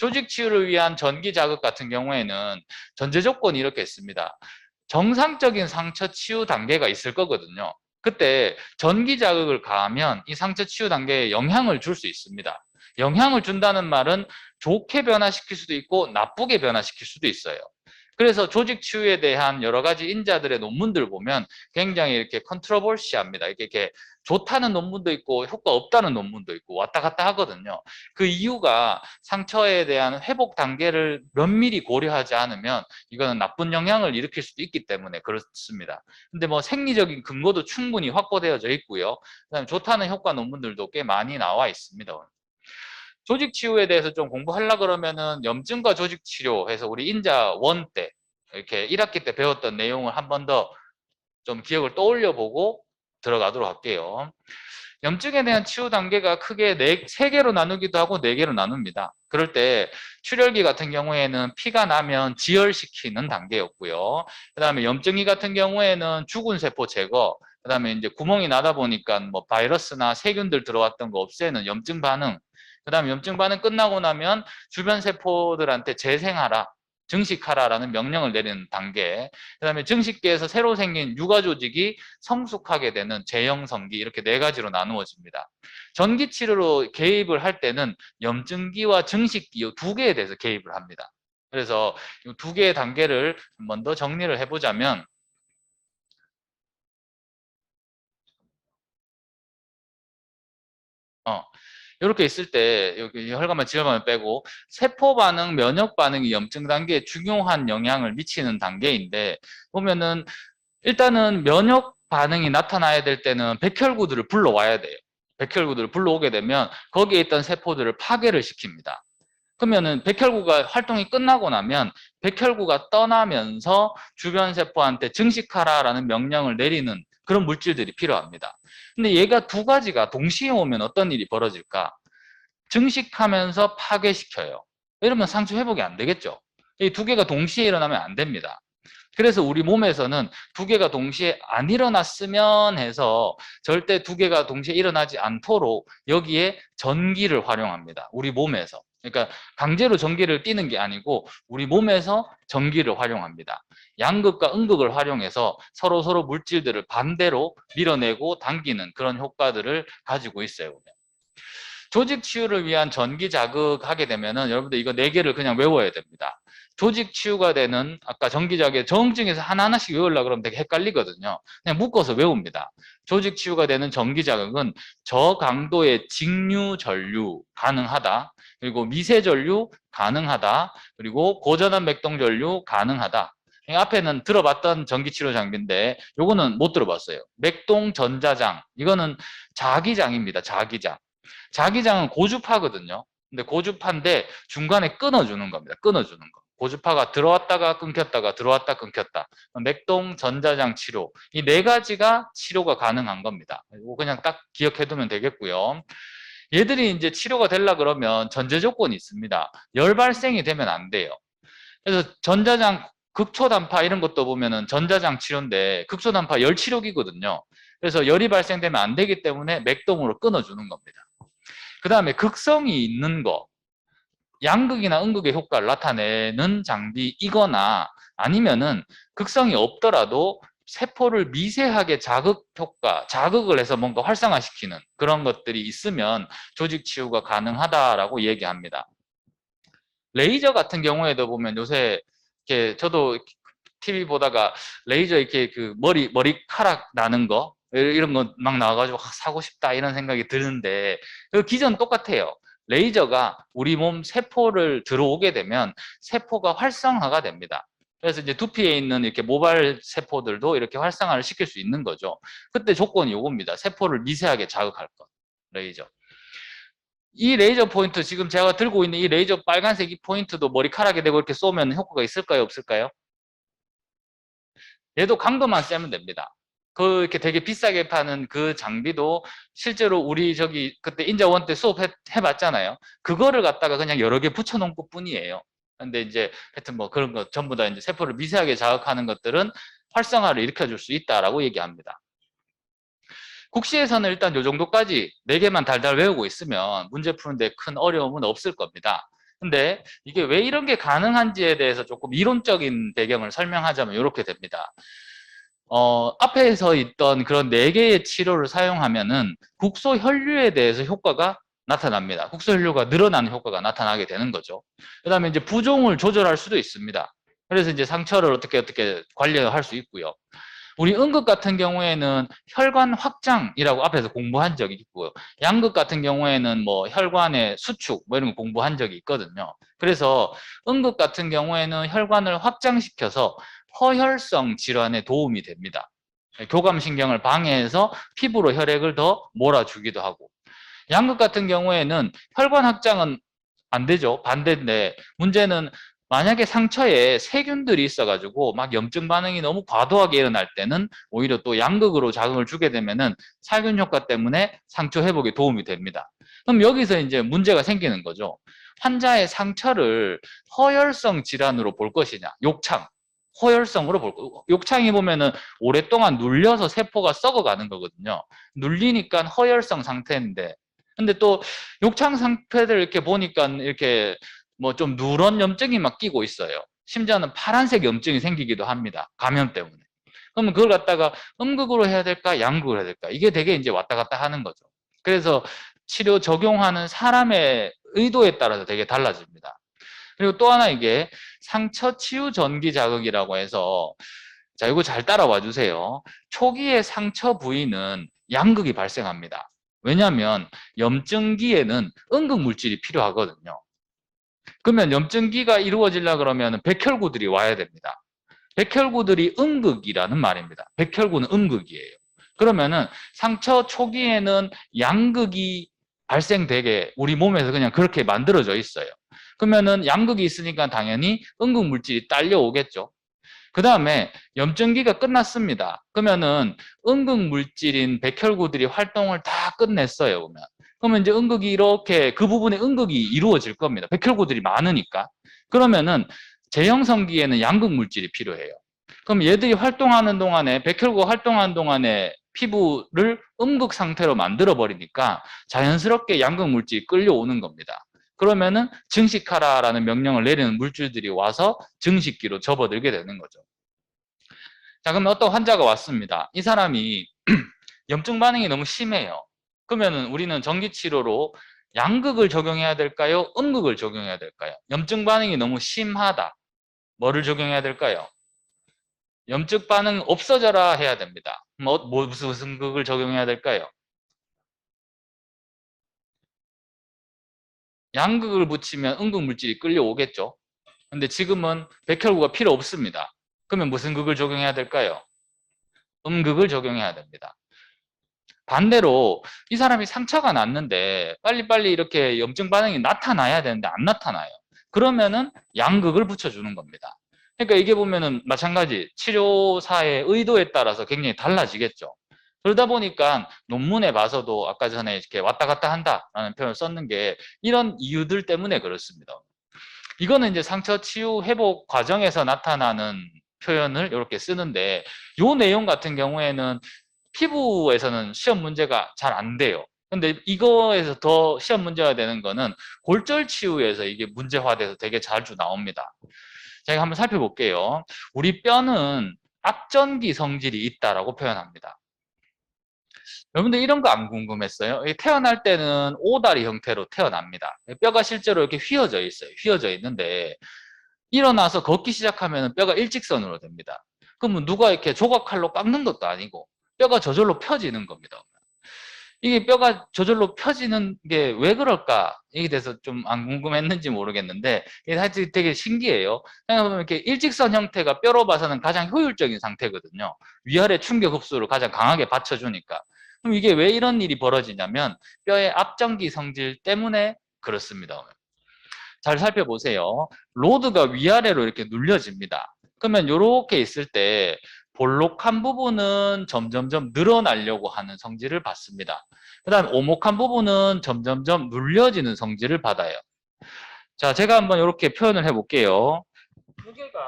조직 치유를 위한 전기 자극 같은 경우에는 전제 조건이 이렇게 있습니다. 정상적인 상처 치유 단계가 있을 거거든요. 그때 전기 자극을 가하면 이 상처 치유 단계에 영향을 줄 수 있습니다. 영향을 준다는 말은 좋게 변화시킬 수도 있고 나쁘게 변화시킬 수도 있어요. 그래서 조직 치유에 대한 여러 가지 인자들의 논문들 보면 굉장히 이렇게 컨트로버시합니다. 이렇게 좋다는 논문도 있고 효과 없다는 논문도 있고 왔다 갔다 하거든요. 그 이유가 상처에 대한 회복 단계를 면밀히 고려하지 않으면 이거는 나쁜 영향을 일으킬 수도 있기 때문에 그렇습니다. 근데 뭐 생리적인 근거도 충분히 확보되어져 있고요. 그다음에 좋다는 효과 논문들도 꽤 많이 나와 있습니다. 조직 치유에 대해서 좀 공부하려 그러면은 염증과 조직 치료 해서 우리 인자 원 때 이렇게 1학기 때 배웠던 내용을 한 번 더 좀 기억을 떠올려 보고 들어가도록 할게요. 염증에 대한 치유 단계가 크게 3개로 나누기도 하고 4개로 나눕니다. 그럴 때 출혈기 같은 경우에는 피가 나면 지혈시키는 단계였고요. 그 다음에 염증기 같은 경우에는 죽은 세포 제거, 그 다음에 이제 구멍이 나다 보니까 뭐 바이러스나 세균들 들어왔던 거 없애는 염증 반응, 그 다음에 염증 반응 끝나고 나면 주변 세포들한테 재생하라, 증식하라라는 명령을 내리는 단계, 그 다음에 증식계에서 새로 생긴 유가 조직이 성숙하게 되는 제형성기, 이렇게 4가지로 나누어집니다. 전기 치료로 개입을 할 때는 염증기와 증식기 이 2개에 대해서 개입을 합니다. 그래서 이 2개의 단계를 한 번 더 정리를 해보자면, 이렇게 있을 때 여기 혈관만 지혈관을 빼고 세포 반응, 면역 반응이 염증 단계에 중요한 영향을 미치는 단계인데, 보면은 일단은 면역 반응이 나타나야 될 때는 백혈구들을 불러와야 돼요. 백혈구들을 불러오게 되면 거기에 있던 세포들을 파괴를 시킵니다. 그러면은 백혈구가 활동이 끝나고 나면 백혈구가 떠나면서 주변 세포한테 증식하라라는 명령을 내리는 그런 물질들이 필요합니다. 근데 얘가 2가지가 동시에 오면 어떤 일이 벌어질까? 증식하면서 파괴시켜요. 이러면 상처 회복이 안 되겠죠. 이 2개가 동시에 일어나면 안 됩니다. 그래서 우리 몸에서는 2개가 동시에 안 일어났으면 해서 절대 2개가 동시에 일어나지 않도록 여기에 전기를 활용합니다. 우리 몸에서. 그러니까 강제로 전기를 띠는 게 아니고 우리 몸에서 전기를 활용합니다. 양극과 음극을 활용해서 서로 물질들을 반대로 밀어내고 당기는 그런 효과들을 가지고 있어요. 조직 치유를 위한 전기 자극하게 되면은 여러분들 이거 4개를 그냥 외워야 됩니다. 조직 치유가 되는 아까 전기 자극 정증에서 하나하나씩 외우려고 그러면 되게 헷갈리거든요. 그냥 묶어서 외웁니다. 조직 치유가 되는 전기 자극은 저강도의 직류 전류 가능하다. 그리고 미세 전류 가능하다. 그리고 고전압 맥동 전류 가능하다. 앞에는 들어봤던 전기치료 장비인데 요거는 못 들어봤어요. 맥동 전자장, 이거는 자기장입니다. 자기장. 자기장은 고주파거든요. 근데 고주파인데 중간에 끊어주는 겁니다. 끊어주는 거. 고주파가 들어왔다가 끊겼다가 들어왔다 끊겼다. 맥동 전자장 치료. 이 4가지가 치료가 가능한 겁니다. 이거 그냥 딱 기억해두면 되겠고요. 얘들이 이제 치료가 되려 그러면 전제 조건이 있습니다. 열 발생이 되면 안 돼요. 그래서 전자장 극초단파 이런 것도 보면은 전자장 치료인데 극초단파 열 치료기거든요. 그래서 열이 발생되면 안 되기 때문에 맥동으로 끊어주는 겁니다. 그 다음에 극성이 있는 거, 양극이나 음극의 효과를 나타내는 장비이거나 아니면은 극성이 없더라도 세포를 미세하게 자극 효과, 자극을 해서 뭔가 활성화시키는 그런 것들이 있으면 조직 치유가 가능하다라고 얘기합니다. 레이저 같은 경우에도 보면 요새 이렇게 저도 TV 보다가 레이저 이렇게 그 머리카락 나는 거 이런 거 막 나와가지고 사고 싶다 이런 생각이 드는데 그 기전 똑같아요. 레이저가 우리 몸 세포를 들어오게 되면 세포가 활성화가 됩니다. 그래서 이제 두피에 있는 이렇게 모발 세포들도 이렇게 활성화를 시킬 수 있는 거죠. 그때 조건이 요겁니다. 세포를 미세하게 자극할 것. 레이저. 이 레이저 포인트, 지금 제가 들고 있는 이 레이저 빨간색 이 포인트도 머리카락에 대고 이렇게 쏘면 효과가 있을까요? 없을까요? 얘도 강도만 세면 됩니다. 그 이렇게 되게 비싸게 파는 그 장비도 실제로 우리 저기 그때 인자원 때 수업 해봤잖아요. 그거를 갖다가 그냥 여러 개 붙여놓은 것 뿐이에요. 근데 이제 하여튼 뭐 그런 거 전부 다 이제 세포를 미세하게 자극하는 것들은 활성화를 일으켜줄 수 있다라고 얘기합니다. 국시에서는 일단 요 정도까지 4개만 달달 외우고 있으면 문제 푸는데 큰 어려움은 없을 겁니다. 근데 이게 왜 이런 게 가능한지에 대해서 조금 이론적인 배경을 설명하자면 이렇게 됩니다. 앞에서 있던 그런 네 개의 치료를 사용하면은 국소 혈류에 대해서 효과가 나타납니다. 국소 혈류가 늘어나는 효과가 나타나게 되는 거죠. 그다음에 이제 부종을 조절할 수도 있습니다. 그래서 이제 상처를 어떻게 관리할 수 있고요. 우리 음극 같은 경우에는 혈관 확장이라고 앞에서 공부한 적이 있고요. 양극 같은 경우에는 뭐 혈관의 수축 뭐 이런 거 공부한 적이 있거든요. 그래서 음극 같은 경우에는 혈관을 확장시켜서 허혈성 질환에 도움이 됩니다. 교감신경을 방해해서 피부로 혈액을 더 몰아주기도 하고, 양극 같은 경우에는 혈관 확장은 안 되죠. 반대인데 문제는 만약에 상처에 세균들이 있어가지고 막 염증 반응이 너무 과도하게 일어날 때는 오히려 또 양극으로 자극을 주게 되면은 살균 효과 때문에 상처 회복에 도움이 됩니다. 그럼 여기서 이제 문제가 생기는 거죠. 환자의 상처를 허혈성 질환으로 볼 것이냐, 욕창, 허혈성으로 볼 거. 욕창이 보면은 오랫동안 눌려서 세포가 썩어가는 거거든요. 눌리니까 허혈성 상태인데, 근데 또 욕창 상태들 이렇게 보니까 이렇게 뭐 좀 누런 염증이 막 끼고 있어요. 심지어는 파란색 염증이 생기기도 합니다. 감염 때문에. 그러면 그걸 갖다가 음극으로 해야 될까, 양극으로 해야 될까? 이게 되게 이제 왔다 갔다 하는 거죠. 그래서 치료 적용하는 사람의 의도에 따라서 되게 달라집니다. 그리고 또 하나 이게 상처 치유 전기 자극이라고 해서, 자, 이거 잘 따라와 주세요. 초기의 상처 부위는 양극이 발생합니다. 왜냐하면 염증기에는 음극 물질이 필요하거든요. 그러면 염증기가 이루어지려 그러면 백혈구들이 와야 됩니다. 백혈구들이 음극이라는 말입니다. 백혈구는 음극이에요. 그러면은 상처 초기에는 양극이 발생되게 우리 몸에서 그냥 그렇게 만들어져 있어요. 그러면은 양극이 있으니까 당연히 음극 물질이 딸려오겠죠. 그 다음에 염증기가 끝났습니다. 그러면은 음극 물질인 백혈구들이 활동을 다 끝냈어요. 그러면 이제 음극이 이렇게 그 부분에 음극이 이루어질 겁니다. 백혈구들이 많으니까. 그러면은 재형성기에는 양극 물질이 필요해요. 그럼 얘들이 활동하는 동안에, 백혈구가 활동하는 동안에 피부를 음극 상태로 만들어 버리니까 자연스럽게 양극 물질이 끌려오는 겁니다. 그러면은 증식하라라는 명령을 내리는 물질들이 와서 증식기로 접어들게 되는 거죠. 자, 그러면 어떤 환자가 왔습니다. 이 사람이 염증 반응이 너무 심해요. 그러면은 우리는 전기치료로 양극을 적용해야 될까요? 음극을 적용해야 될까요? 염증 반응이 너무 심하다. 뭐를 적용해야 될까요? 염증 반응 없어져라 해야 됩니다. 무슨 극을 적용해야 될까요? 양극을 붙이면 음극 물질이 끌려오겠죠. 근데 지금은 백혈구가 필요 없습니다. 그러면 무슨 극을 적용해야 될까요? 음극을 적용해야 됩니다. 반대로 이 사람이 상처가 났는데 빨리빨리 이렇게 염증 반응이 나타나야 되는데 안 나타나요. 그러면은 양극을 붙여주는 겁니다. 그러니까 이게 보면은 마찬가지 치료사의 의도에 따라서 굉장히 달라지겠죠. 그러다 보니까 논문에 봐서도 아까 전에 이렇게 왔다 갔다 한다라는 표현을 썼는 게 이런 이유들 때문에 그렇습니다. 이거는 이제 상처 치유 회복 과정에서 나타나는 표현을 이렇게 쓰는데, 요 내용 같은 경우에는 피부에서는 시험 문제가 잘 안 돼요. 근데 이거에서 더 시험 문제가 되는 거는 골절 치유에서 이게 문제화돼서 되게 자주 나옵니다. 제가 한번 살펴볼게요. 우리 뼈는 앞전기 성질이 있다라고 표현합니다. 여러분들 이런 거 안 궁금했어요? 태어날 때는 오다리 형태로 태어납니다. 뼈가 실제로 이렇게 휘어져 있어요. 휘어져 있는데 일어나서 걷기 시작하면 뼈가 일직선으로 됩니다. 그러면 누가 이렇게 조각칼로 깎는 것도 아니고 뼈가 저절로 펴지는 겁니다. 이게 뼈가 저절로 펴지는 게 왜 그럴까? 이게 대해서 좀 안 궁금했는지 모르겠는데 이게 하여튼 되게 신기해요. 생각해보면 이렇게 일직선 형태가 뼈로 봐서는 가장 효율적인 상태거든요. 위아래 충격 흡수를 가장 강하게 받쳐주니까. 그럼 이게 왜 이런 일이 벌어지냐면 뼈의 앞전기 성질 때문에 그렇습니다. 잘 살펴보세요. 로드가 위아래로 이렇게 눌려집니다. 그러면 이렇게 있을 때 볼록한 부분은 점점점 늘어나려고 하는 성질을 받습니다. 그 다음 오목한 부분은 점점점 눌려지는 성질을 받아요. 자, 제가 한번 이렇게 표현을 해볼게요. 무게가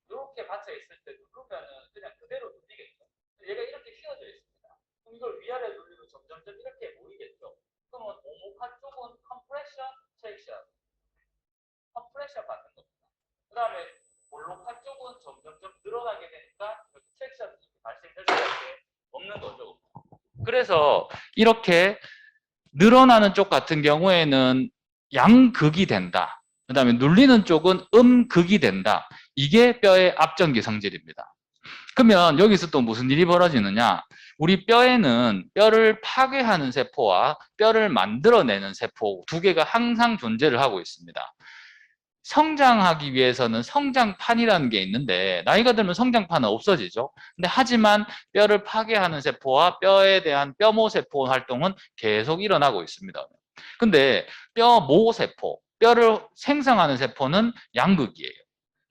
이렇게 받쳐 있을 때 누르면 그냥 그대로 눌리겠죠. 얘가 이렇게 휘어져 있습니다. 그럼 이걸 위아래 눌리면 점점점 이렇게 모이겠죠. 그러면 오목한 쪽은 컴프레션, 트랙션. 그래서 이렇게 늘어나는 쪽 같은 경우에는 양극이 된다. 그 다음에 눌리는 쪽은 음극이 된다. 이게 뼈의 압전기 성질입니다. 그러면 여기서 또 무슨 일이 벌어지느냐? 우리 뼈에는 뼈를 파괴하는 세포와 뼈를 만들어내는 세포 두 개가 항상 존재를 하고 있습니다. 성장하기 위해서는 성장판이라는 게 있는데 나이가 들면 성장판은 없어지죠. 근데 하지만 뼈를 파괴하는 세포와 뼈에 대한 뼈모 세포 활동은 계속 일어나고 있습니다. 근데 뼈모 세포, 뼈를 생성하는 세포는 양극이에요.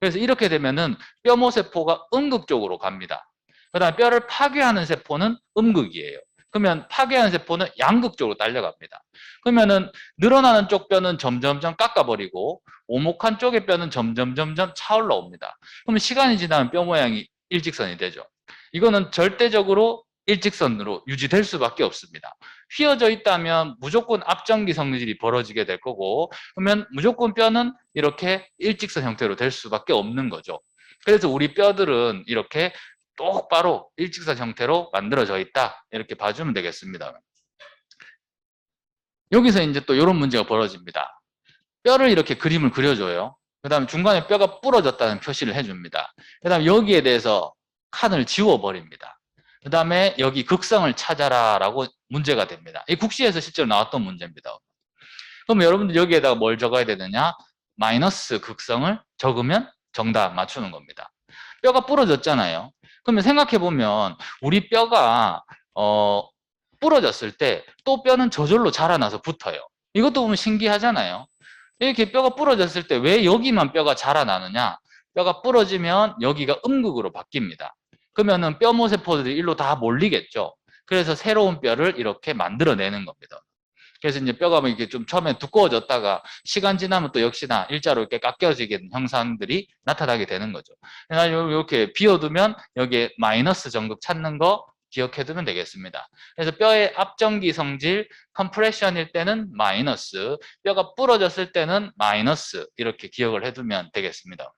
그래서 이렇게 되면은 뼈모 세포가 음극 쪽으로 갑니다. 그다음에 뼈를 파괴하는 세포는 음극이에요. 그러면 파괴하는 세포는 양극 쪽으로 딸려갑니다. 그러면은 늘어나는 쪽 뼈는 점점점 깎아버리고 오목한 쪽의 뼈는 점점점 차올라 옵니다. 그러면 시간이 지나면 뼈 모양이 일직선이 되죠. 이거는 절대적으로 일직선으로 유지될 수밖에 없습니다. 휘어져 있다면 무조건 압전기 성질이 벌어지게 될 거고, 그러면 무조건 뼈는 이렇게 일직선 형태로 될 수밖에 없는 거죠. 그래서 우리 뼈들은 이렇게 똑바로 일직선 형태로 만들어져 있다, 이렇게 봐주면 되겠습니다. 여기서 이제 또 이런 문제가 벌어집니다. 뼈를 이렇게 그림을 그려줘요. 그 다음에 중간에 뼈가 부러졌다는 표시를 해줍니다. 그 다음에 여기에 대해서 칸을 지워버립니다. 그 다음에 여기 극성을 찾아라 라고 문제가 됩니다. 이 국시에서 실제로 나왔던 문제입니다. 그럼 여러분들 여기에다가 뭘 적어야 되느냐? 마이너스 극성을 적으면 정답 맞추는 겁니다. 뼈가 부러졌잖아요. 그러면 생각해보면 우리 뼈가 부러졌을 때 또 뼈는 저절로 자라나서 붙어요. 이것도 보면 신기하잖아요. 이렇게 뼈가 부러졌을 때 왜 여기만 뼈가 자라나느냐? 뼈가 부러지면 여기가 음극으로 바뀝니다. 그러면은 뼈모세포들이 일로 다 몰리겠죠. 그래서 새로운 뼈를 이렇게 만들어내는 겁니다. 그래서 이제 뼈가 뭐 이렇게 좀 처음에 두꺼워졌다가 시간 지나면 또 역시나 일자로 이렇게 깎여지게 되는 형상들이 나타나게 되는 거죠. 이렇게 비워두면 여기에 마이너스 정극 찾는 거 기억해두면 되겠습니다. 그래서 뼈의 압전기 성질, 컴프레션일 때는 마이너스, 뼈가 부러졌을 때는 마이너스, 이렇게 기억을 해두면 되겠습니다.